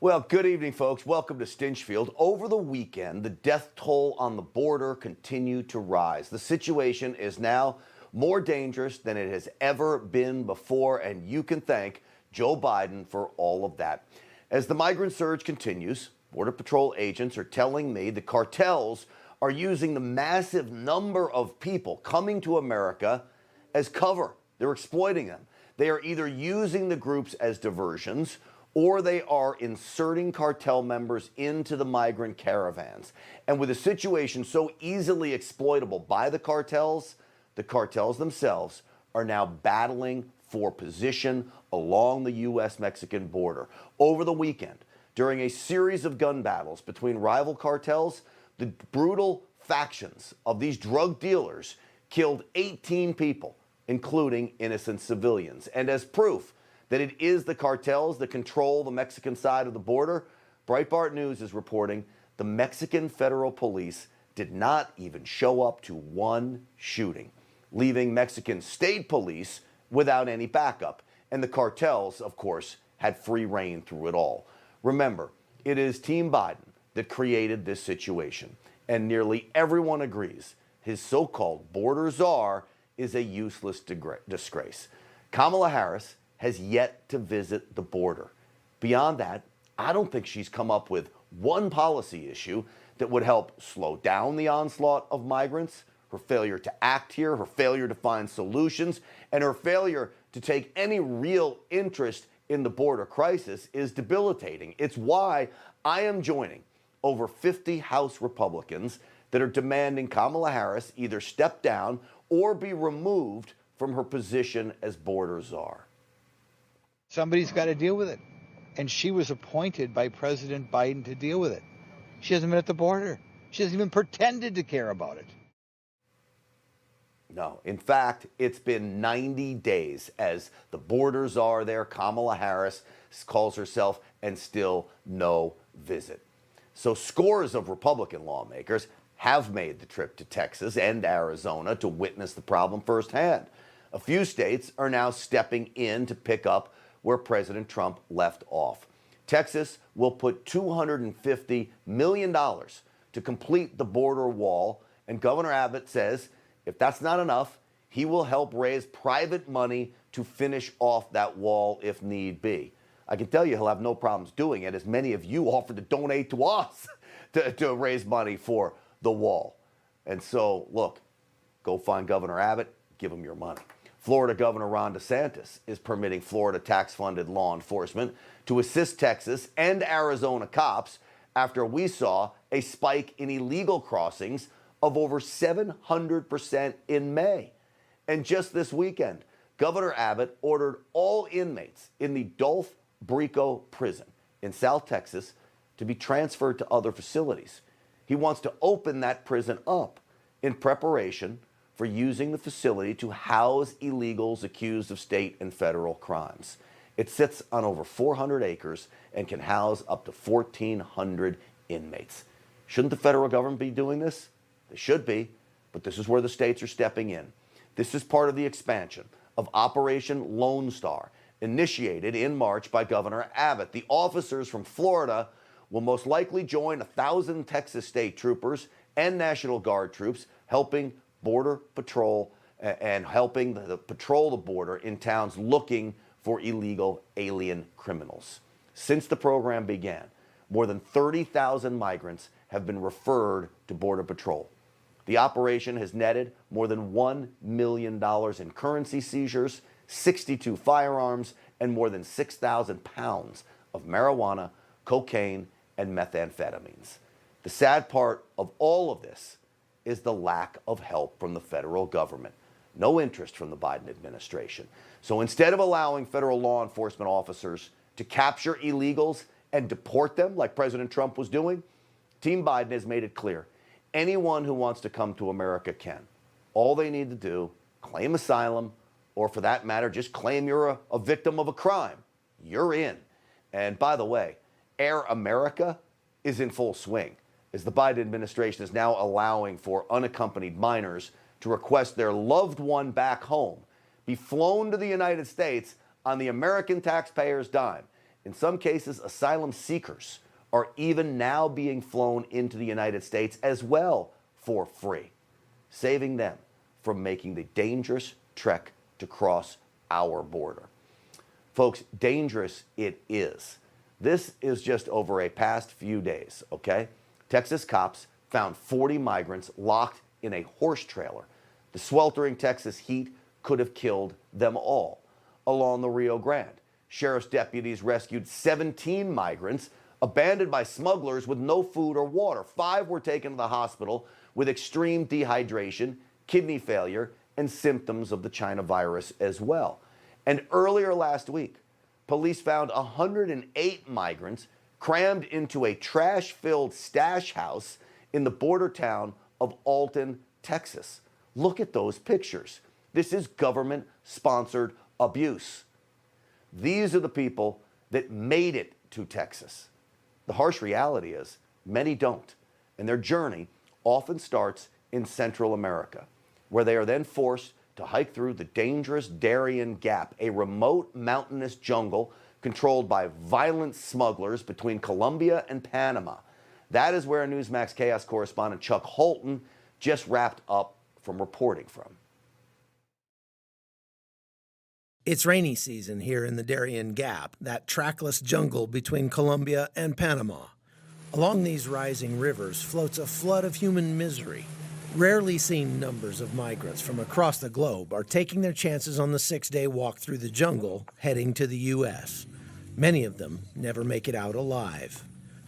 Well, good evening, folks. Welcome to Stinchfield. Over the weekend, the death toll on the border continued to rise. The situation is now more dangerous than it has ever been before, and you can thank Joe Biden for all of that. As the migrant surge continues, Border Patrol agents are telling me the cartels are using the massive number of people coming to America as cover. They're exploiting them. They are either using the groups as diversions, or they are inserting cartel members into the migrant caravans. And with a situation so easily exploitable by the cartels themselves are now battling for position along the U.S.-Mexican border. Over the weekend, during a series of gun battles between rival cartels, the brutal factions of these drug dealers killed 18 people, including innocent civilians. And as proof that it is the cartels that control the Mexican side of the border, Breitbart News is reporting the Mexican federal police did not even show up to one shooting, leaving Mexican state police without any backup. And the cartels, of course, had free rein through it all. Remember, it is Team Biden that created this situation, and nearly everyone agrees his so-called border czar is a useless disgrace. Kamala Harris has yet to visit the border. Beyond that, I don't think she's come up with one policy issue that would help slow down the onslaught of migrants. Her failure to act here, her failure to find solutions, and her failure to take any real interest in the border crisis is debilitating. It's why I am joining over 50 House Republicans that are demanding Kamala Harris either step down or be removed from her position as border czar. Somebody's got to deal with it. And she was appointed by President Biden to deal with it. She hasn't been at the border. She hasn't even pretended to care about it. No, in fact, it's been 90 days as the border czar there, Kamala Harris, calls herself, and still no visit. So scores of Republican lawmakers have made the trip to Texas and Arizona to witness the problem firsthand. A few states are now stepping in to pick up where President Trump left off. Texas will put $250 million to complete the border wall, and Governor Abbott says if that's not enough, he will help raise private money to finish off that wall if need be. I can tell you he'll have no problems doing it, as many of you offered to donate to us to raise money for the wall. And so, look, go find Governor Abbott, give him your money. Florida Governor Ron DeSantis is permitting Florida tax-funded law enforcement to assist Texas and Arizona cops after we saw a spike in illegal crossings of over 700% in May. And just this weekend, Governor Abbott ordered all inmates in the Dolph Brico prison in South Texas to be transferred to other facilities. He wants to open that prison up in preparation for using the facility to house illegals accused of state and federal crimes. It sits on over 400 acres and can house up to 1,400 inmates. Shouldn't the federal government be doing this? They should be, but this is where the states are stepping in. This is part of the expansion of Operation Lone Star, initiated in March by Governor Abbott. The officers from Florida will most likely join 1,000 Texas state troopers and National Guard troops helping Border Patrol and helping patrol the border in towns looking for illegal alien criminals. Since the program began, more than 30,000 migrants have been referred to Border Patrol. The operation has netted more than $1 million in currency seizures, 62 firearms, and more than 6,000 pounds of marijuana, cocaine, and methamphetamines. The sad part of all of this is the lack of help from the federal government. No interest from the Biden administration. So instead of allowing federal law enforcement officers to capture illegals and deport them like President Trump was doing, Team Biden has made it clear anyone who wants to come to America can. All they need to do, claim asylum, or for that matter, just claim you're a victim of a crime. You're in. And by the way, Air America is in full swing, as the Biden administration is now allowing for unaccompanied minors to request their loved one back home be flown to the United States on the American taxpayer's dime. In some cases, asylum seekers are even now being flown into the United States as well for free, saving them from making the dangerous trek to cross our border. Folks, dangerous it is. This is just over a past few days, okay? Texas cops found 40 migrants locked in a horse trailer. The sweltering Texas heat could have killed them all. Along the Rio Grande, sheriff's deputies rescued 17 migrants abandoned by smugglers with no food or water. 5 were taken to the hospital with extreme dehydration, kidney failure, and symptoms of the China virus as well. And earlier last week, police found 108 migrants crammed into a trash-filled stash house in the border town of Holton, Texas. Look at those pictures. This is government-sponsored abuse. These are the people that made it to Texas. The harsh reality is many don't, and their journey often starts in Central America, where they are then forced to hike through the dangerous Darian Gap, a remote mountainous jungle controlled by violent smugglers between Colombia and Panama. That is where Newsmax Chaos correspondent Chuck Holton just wrapped up from reporting from. It's rainy season here in the Darian Gap, that trackless jungle between Colombia and Panama. Along these rising rivers floats a flood of human misery. Rarely seen numbers of migrants from across the globe are taking their chances on the 6-day walk through the jungle, heading to the U.S. Many of them never make it out alive.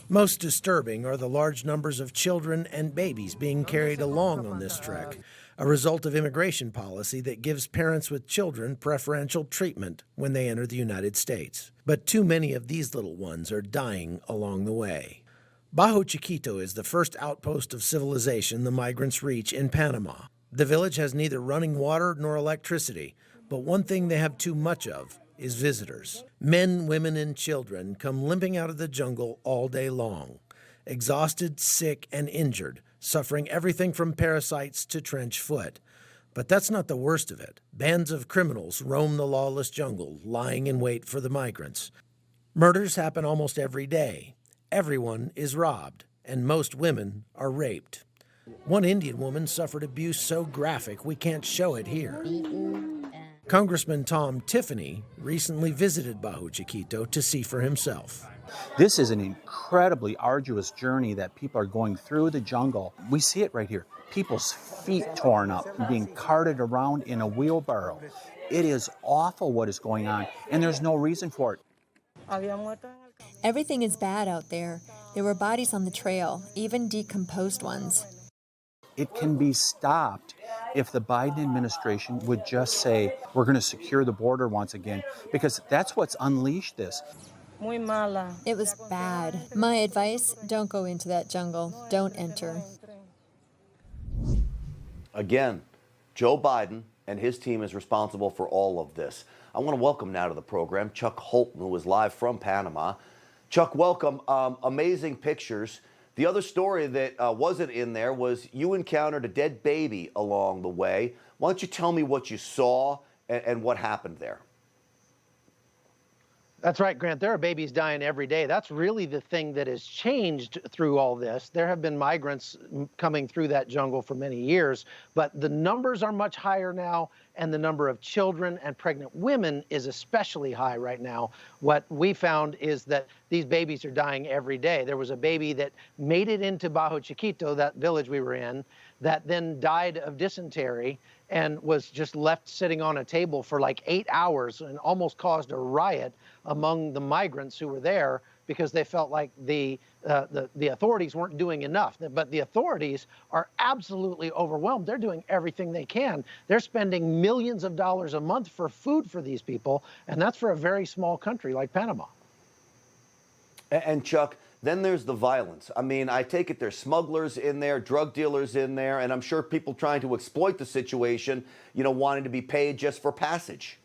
Most disturbing are the large numbers of children and babies being carried along on this trek, a result of immigration policy that gives parents with children preferential treatment when they enter the United States. But too many of these little ones are dying along the way. Bajo Chiquito is the first outpost of civilization the migrants reach in Panama. The village has neither running water nor electricity, but one thing they have too much of is visitors. Men, women, and children come limping out of the jungle all day long, exhausted, sick, and injured, suffering everything from parasites to trench foot. But that's not the worst of it. Bands of criminals roam the lawless jungle, lying in wait for the migrants. Murders happen almost every day. Everyone is robbed, and most women are raped. One Indian woman suffered abuse so graphic we can't show it here. Congressman Tom Tiffany recently visited Bajo Chiquito to see for himself. This is an incredibly arduous journey that people are going through the jungle. We see it right here. People's feet torn up, being carted around in a wheelbarrow. It is awful what is going on, and there's no reason for it. Everything is bad out there. There were bodies on the trail, even decomposed ones. It can be stopped if the Biden administration would just say, we're going to secure the border once again, because that's what's unleashed this. It was bad. My advice, don't go into that jungle. Don't enter. Again, Joe Biden and his team is responsible for all of this. I want to welcome now to the program Chuck Holton, who is live from Panama. Chuck, welcome. Amazing pictures. The other story that wasn't in there was you encountered a dead baby along the way. Why don't you tell me what you saw and what happened there? That's right, Grant. There are babies dying every day. That's really the thing that has changed through all this. There have been migrants coming through that jungle for many years, but the numbers are much higher now, and the number of children and pregnant women is especially high right now. What we found is that these babies are dying every day. There was a baby that made it into Bajo Chiquito, that village we were in, that then died of dysentery and was just left sitting on a table for like 8 hours and almost caused a riot among the migrants who were there because they felt like the authorities weren't doing enough. But the authorities are absolutely overwhelmed. They're doing everything they can. They're spending millions of dollars a month for food for these people, and that's for a very small country like Panama. And Chuck, then there's the violence. I mean, I take it there's smugglers in there, drug dealers in there, and I'm sure people trying to exploit the situation, you know, wanting to be paid just for passage.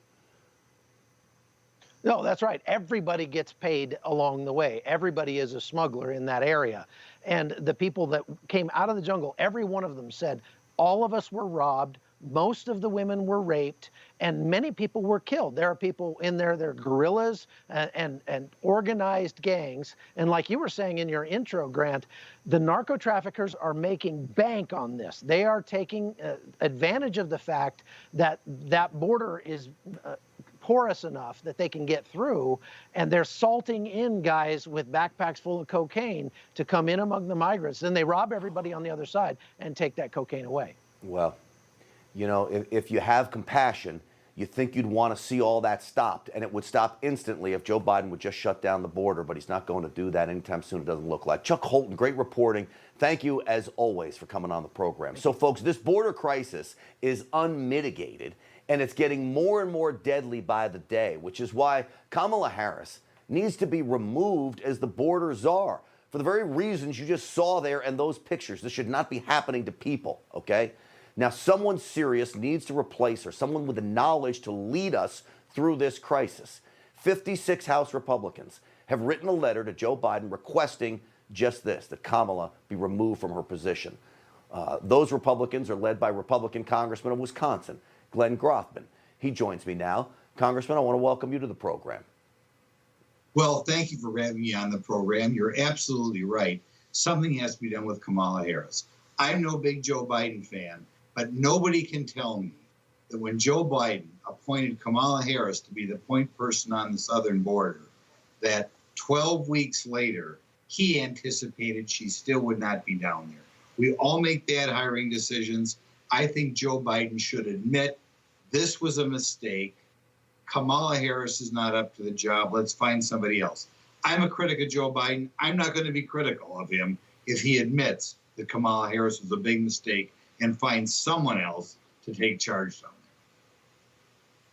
No, that's right. Everybody gets paid along the way. Everybody is a smuggler in that area. And the people that came out of the jungle, every one of them said, all of us were robbed. most of the women were raped, and many people were killed. There are people in there, they're guerrillas and organized gangs. And like you were saying in your intro, Grant, the narco traffickers are making bank on this. They are taking advantage of the fact that that border is porous enough that they can get through, and they're salting in guys with backpacks full of cocaine to come in among the migrants. Then they rob everybody on the other side and take that cocaine away. Well, you know, if you have compassion, you think you'd want to see all that stopped, and it would stop instantly if Joe Biden would just shut down the border, but he's not going to do that anytime soon, it doesn't look like. Chuck Holton, great reporting. Thank you, as always, for coming on the program. So, folks, this border crisis is unmitigated, and it's getting more and more deadly by the day, which is why Kamala Harris needs to be removed as the border czar for the very reasons you just saw there in those pictures. This should not be happening to people, okay? Now, someone serious needs to replace her, someone with the knowledge to lead us through this crisis. 56 House Republicans have written a letter to Joe Biden requesting just this, that Kamala be removed from her position. Those Republicans are led by Republican Congressman of Wisconsin, Glenn Grothman. He joins me now. Congressman, I want to welcome you to the program. Well, thank you for having me on the program. You're absolutely right. Something has to be done with Kamala Harris. I'm no big Joe Biden fan, but nobody can tell me that when Joe Biden appointed Kamala Harris to be the point person on the southern border, that 12 weeks later, he anticipated she still would not be down there. We all make bad hiring decisions. I think Joe Biden should admit this was a mistake. Kamala Harris is not up to the job. Let's find somebody else. I'm a critic of Joe Biden. I'm not going to be critical of him if he admits that Kamala Harris was a big mistake and finds someone else to take charge down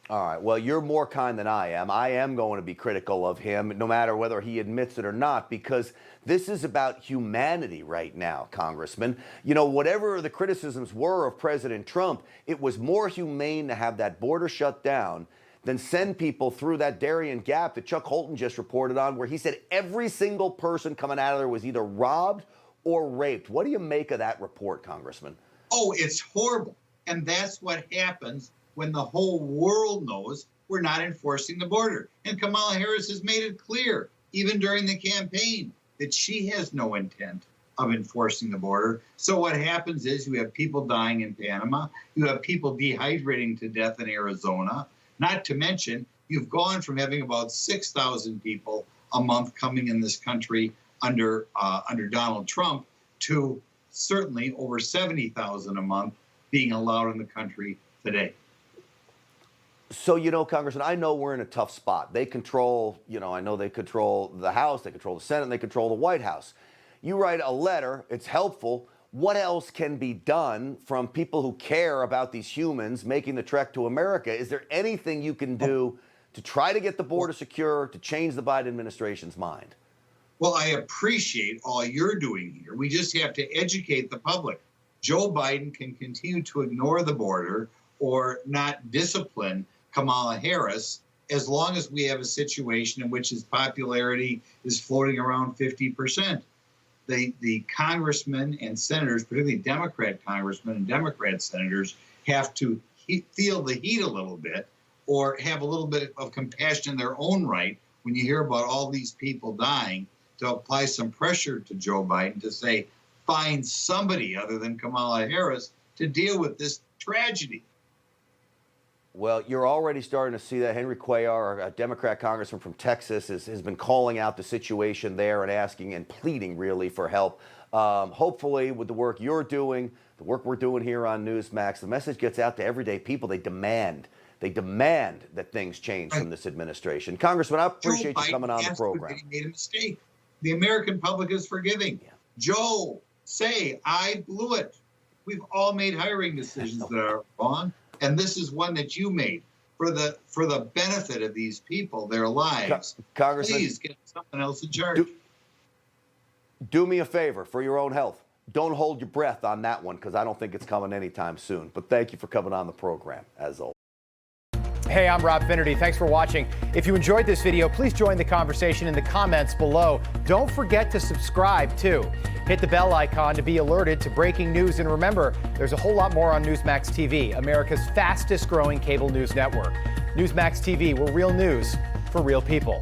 there. All right. Well, you're more kind than I am. I am going to be critical of him, no matter whether he admits it or not, because this is about humanity right now, Congressman. You know, whatever the criticisms were of President Trump, it was more humane to have that border shut down than send people through that Darian Gap that Chuck Holton just reported on, where he said every single person coming out of there was either robbed or raped. What do you make of that report, Congressman? Oh, it's horrible. And that's what happens when the whole world knows we're not enforcing the border. And Kamala Harris has made it clear, even during the campaign, that she has no intent of enforcing the border. So what happens is you have people dying in Panama, you have people dehydrating to death in Arizona, not to mention you've gone from having about 6,000 people a month coming in this country under Donald Trump to certainly over 70,000 a month being allowed in the country today. So, you know, Congressman, I know we're in a tough spot. They control, you know, I know they control the House, they control the Senate, and they control the White House. You write a letter, it's helpful. What else can be done from people who care about these humans making the trek to America? Is there anything you can do to try to get the border secure, to change the Biden administration's mind? Well, I appreciate all you're doing here. We just have to educate the public. Joe Biden can continue to ignore the border or not discipline Kamala Harris as long as we have a situation in which his popularity is floating around 50%. The congressmen and senators, particularly Democrat congressmen and Democrat senators, have to feel the heat a little bit or have a little bit of compassion in their own right when you hear about all these people dying, to apply some pressure to Joe Biden to say, find somebody other than Kamala Harris to deal with this tragedy. Well, you're already starting to see that. Henry Cuellar, a Democrat congressman from Texas, has been calling out the situation there and asking and pleading, really, for help. Hopefully, with the work you're doing, the work we're doing here on Newsmax, the message gets out to everyday people. They demand that things change from this administration. Congressman, I appreciate you coming on the program. He made a mistake. The American public is forgiving. Yeah. Joe, say, I blew it. We've all made hiring decisions that are wrong. And this is one that you made for the benefit of these people, their lives. Congressman, please get someone else in charge. Do me a favor for your own health. Don't hold your breath on that one, because I don't think it's coming anytime soon. But thank you for coming on the program, as always. Hey, I'm Rob Finnerty. Thanks for watching. If you enjoyed this video, please join the conversation in the comments below. Don't forget to subscribe, too. Hit the bell icon to be alerted to breaking news. And remember, there's a whole lot more on Newsmax TV, America's fastest growing cable news network. Newsmax TV, we're real news for real people.